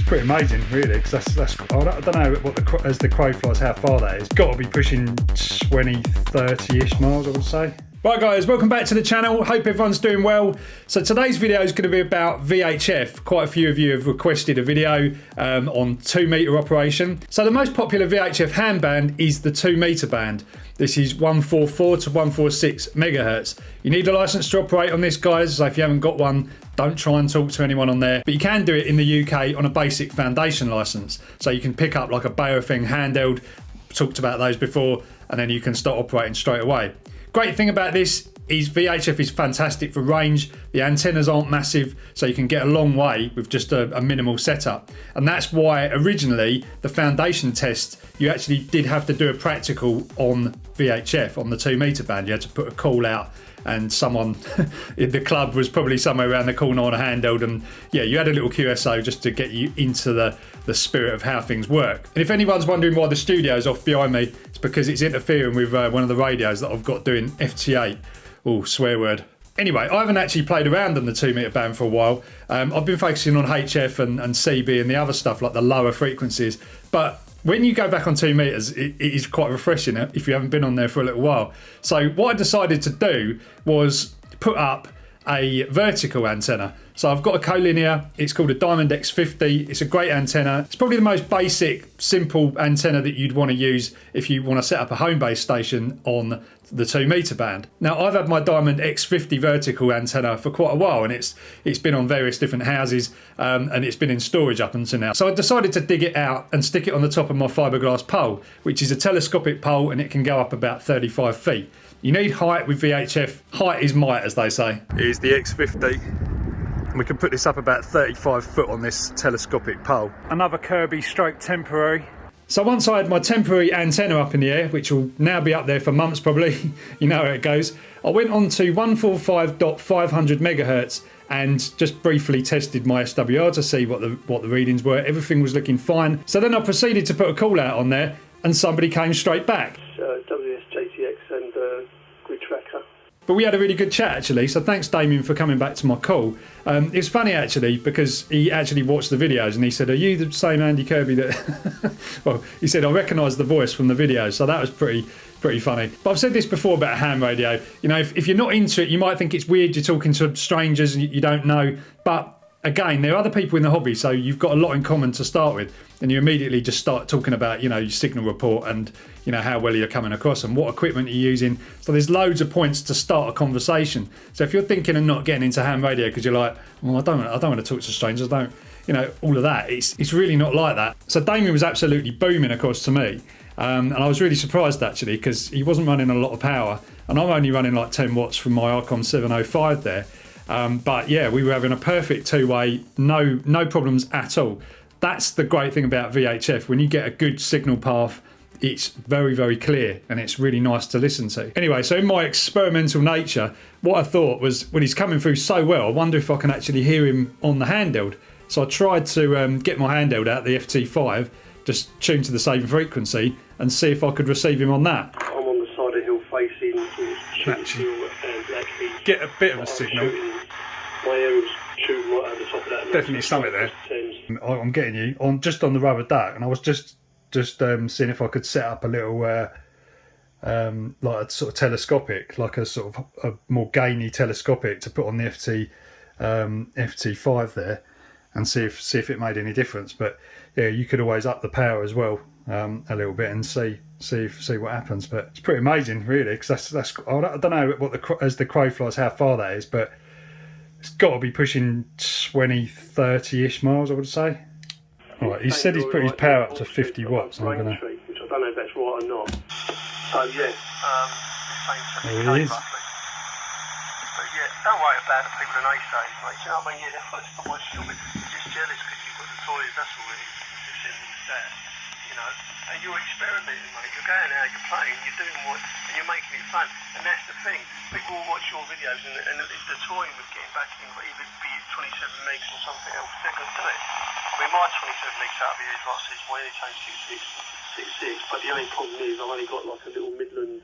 pretty amazing, really, because that's I don't know what as the crow flies how far that is. Got to be pushing 20, 30-ish miles, I would say. Right guys, welcome back to the channel. Hope everyone's doing well. So today's video is going to be about VHF. Quite a few of you have requested a video on 2 meter operation. So the most popular VHF hand band is the 2 meter band. This is 144 to 146 megahertz. You need a license to operate on this, guys, so if you haven't got one, don't try and talk to anyone on there. But you can do it in the UK on a basic foundation license. So you can pick up like a Handheld, Handheld, talked about those before, and then you can start operating straight away. Great thing about this is VHF is fantastic for range. The antennas aren't massive, so you can get a long way with just a minimal setup. And that's why originally the foundation test, you actually did have to do a practical on VHF, on the 2 meter band. You had to put a call out, and someone in the club was probably somewhere around the corner on a Handheld, and yeah, you had a little QSO just to get you into the spirit of how things work. And if anyone's wondering why the studio's off behind me, it's because it's interfering with one of the radios that I've got doing FT8. Oh, swear word. Anyway, I haven't actually played around on the 2 meter band for a while. I've been focusing on HF and CB and the other stuff, like the lower frequencies. But when you go back on 2 meters, it is quite refreshing if you haven't been on there for a little while. So what I decided to do was put up a vertical antenna. So I've got a collinear, it's called a Diamond X50. It's a great antenna. It's probably the most basic, simple antenna that you'd want to use if you want to set up a home-based station on the 2 meter band. Now I've had my Diamond X50 vertical antenna for quite a while, and it's been on various different houses, and it's been in storage up until now. So I decided to dig it out and stick it on the top of my fiberglass pole, which is a telescopic pole, and it can go up about 35 feet. You need height with VHF. Height is might, as they say. Here's the X50. We can put this up about 35 foot on this telescopic pole. Another Kirby stroke temporary. So once I had my temporary antenna up in the air, which will now be up there for months probably, you know how it goes, I went on to 145.500 megahertz and just briefly tested my SWR to see what the readings were. Everything was looking fine. So then I proceeded to put a call out on there, and somebody came straight back. WSJTX and Grid Tracker. But we had a really good chat actually, so thanks Damien for coming back to my call. It's funny actually, because he actually watched the videos and he said, are you the same Andy Kirby that... Well, he said, I recognise the voice from the videos, so that was pretty funny. But I've said this before about ham radio. You know, if you're not into it, you might think it's weird, you're talking to strangers and you don't know, but again, there are other people in the hobby, so you've got a lot in common to start with, and you immediately just start talking about, you know, your signal report and, you know, how well you're coming across and what equipment you're using. So there's loads of points to start a conversation. So if you're thinking of not getting into ham radio because you're like, well, I don't want to talk to strangers, I don't, you know, all of that, it's really not like that. So Damien was absolutely booming across to me, and I was really surprised actually, because he wasn't running a lot of power, and I'm only running like 10 watts from my Icon 705 there. But yeah, we were having a perfect two-way, no problems at all. That's the great thing about VHF. When you get a good signal path, it's very, very clear, and it's really nice to listen to. Anyway, so in my experimental nature, what I thought was, when he's coming through so well, I wonder if I can actually hear him on the Handheld. So I tried to get my Handheld out, the FT5, just tune to the same frequency, and see if I could receive him on that. I'm on the side of the hill facing Actually, and actually get a bit of a signal. My air was shooting right over the top of that. Definitely something there. I'm getting you on just on the rubber duck, and I was just seeing if I could set up a little like a sort of telescopic, like a sort of a more gainy telescopic to put on the FT5 there, and see if it made any difference. But yeah, you could always up the power as well a little bit and see what happens. But it's pretty amazing, really, because that's I don't know what as the crow flies how far that is, but it's got to be pushing 20, 30-ish miles, I would say. All right, he said he's put his power up to 50 watts. Which I don't know if that's right or not. So yeah, there he is. But yeah, don't worry about the people in A stage, mate. You know what I mean? Yeah, that's not my skill. You're just jealous because you've got the toys. That's all it is. It's as simple as that. You know, and you're experimenting, mate. You're going out, you're playing, you're doing what, and you're making it fun. And that's the thing. People will watch your videos, and it's the toy with getting back in, either be it 27 megs or something else. They're going to do it. I mean, my 27 megs out of here is like I said, my Anytone 66, but the only problem is I've only got like a little Midland,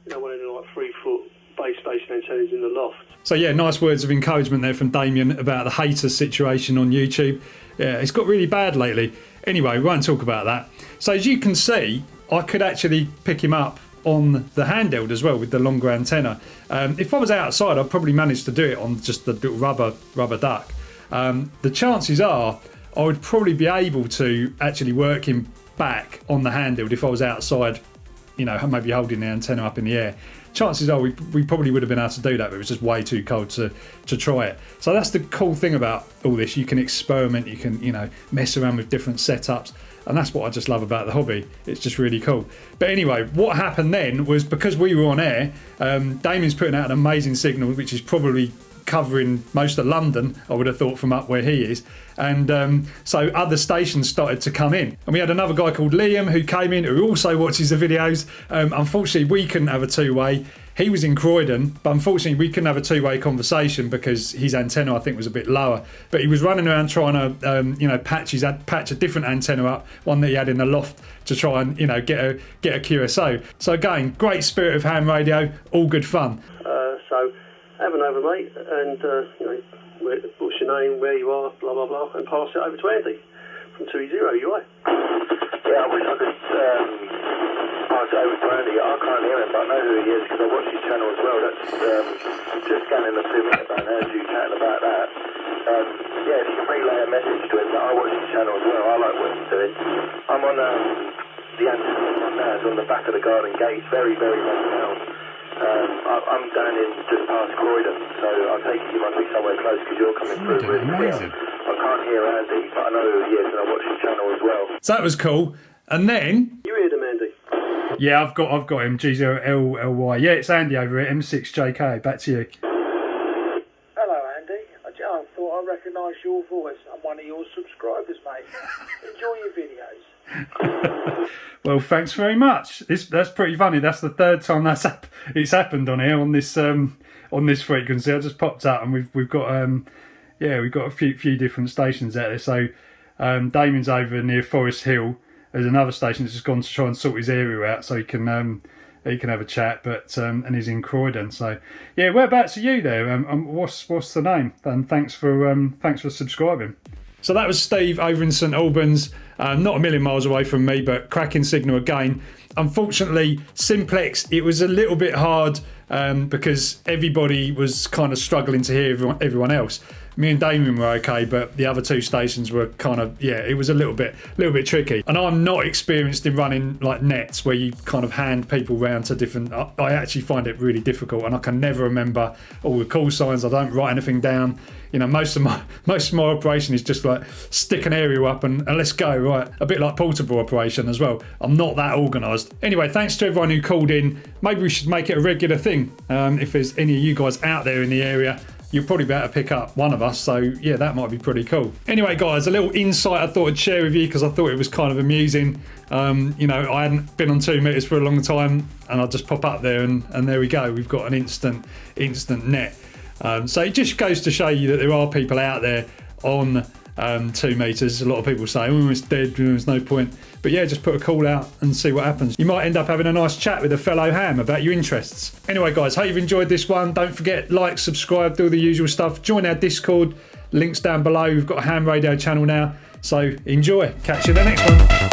you know, one of the like 3 foot base station antennas in the loft. So yeah, nice words of encouragement there from Damien about the haters situation on YouTube. Yeah, it's got really bad lately. Anyway, we won't talk about that. So as you can see, I could actually pick him up on the handheld as well with the longer antenna. If I was outside, I'd probably manage to do it on just the little rubber duck. The chances are I would probably be able to actually work him back on the handheld if I was outside, you know, maybe holding the antenna up in the air. Chances are we probably would have been able to do that, but it was just way too cold to try it. So that's the cool thing about all this. You can experiment, you can, you know, mess around with different setups, and that's what I just love about the hobby. It's just really cool. But anyway, what happened then was, because we were on air, Damien's putting out an amazing signal, which is probably covering most of London, I would have thought, from up where he is, and so other stations started to come in, and we had another guy called Liam who came in, who also watches the videos. Unfortunately we couldn't have a two-way. He was in Croydon, but unfortunately we couldn't have a two-way conversation because his antenna, I think, was a bit lower. But he was running around trying to, you know, patch a different antenna up, one that he had in the loft, to try and, you know, get a QSO. So again, great spirit of ham radio, all good fun. So have an over, mate, and you know, what's your name, where you are, blah blah blah, and pass it over to Andy from 2E0 UI. Yeah, I wish I could pass it over to Andy. I can't hear him, but I know who he is because I watch his channel as well. That's just scanning the 2-minute band. Heard you chatting about that. Yeah, if you can relay a message to him that I watch his channel as well. I like what he's doing. I'm on the antenna now. It's on the back of the garden gate. Very, very low down. I'm down in just past Croydon, so I take it you must be somewhere close because you're coming through really clear. I can't hear Andy, but I know who he is, and I watch his channel as well. So that was cool. And then You heard him, Andy? yeah, I've got him, G0LLY. Yeah, it's Andy over at M6JK. Back to you. Hello, Andy. I thought I recognised your voice. I'm one of your subscribers, mate. Enjoy your videos. Well, thanks very much. That's pretty funny. That's the third time it's happened on here on this frequency. I just popped up, and we've got a few different stations out there. So Damien's over near Forest Hill. There's another station that's just gone to try and sort his area out so he can have a chat. But and he's in Croydon. So yeah, whereabouts are you there? What's the name? And thanks for subscribing. So that was Steve over in St Albans, not a million miles away from me, but cracking signal again. Unfortunately, Simplex, it was a little bit hard because everybody was kind of struggling to hear everyone else. Me and Damien were okay, but the other two stations were kind of, yeah, it was a little bit tricky. And I'm not experienced in running like nets where you kind of hand people round to different. I actually find it really difficult, and I can never remember all the call signs. I don't write anything down. You know, most of my operation is just like stick an aerial up and let's go, right? A bit like portable operation as well. I'm not that organised. Anyway, thanks to everyone who called in. Maybe we should make it a regular thing. If there's any of you guys out there in the area, you'll probably be able to pick up one of us. So yeah, that might be pretty cool. Anyway, guys, a little insight I thought I'd share with you because I thought it was kind of amusing. You know, I hadn't been on 2 meters for a long time, and I'll just pop up there and there we go. We've got an instant net. So it just goes to show you that there are people out there on 2 meters. A lot of people say, oh, it's dead, there's no point. But yeah, just put a call out and see what happens. You might end up having a nice chat with a fellow ham about your interests. Anyway, guys, hope you've enjoyed this one. Don't forget, like, subscribe, do all the usual stuff. Join our Discord, links down below. We've got a ham radio channel now. So enjoy. Catch you in the next one.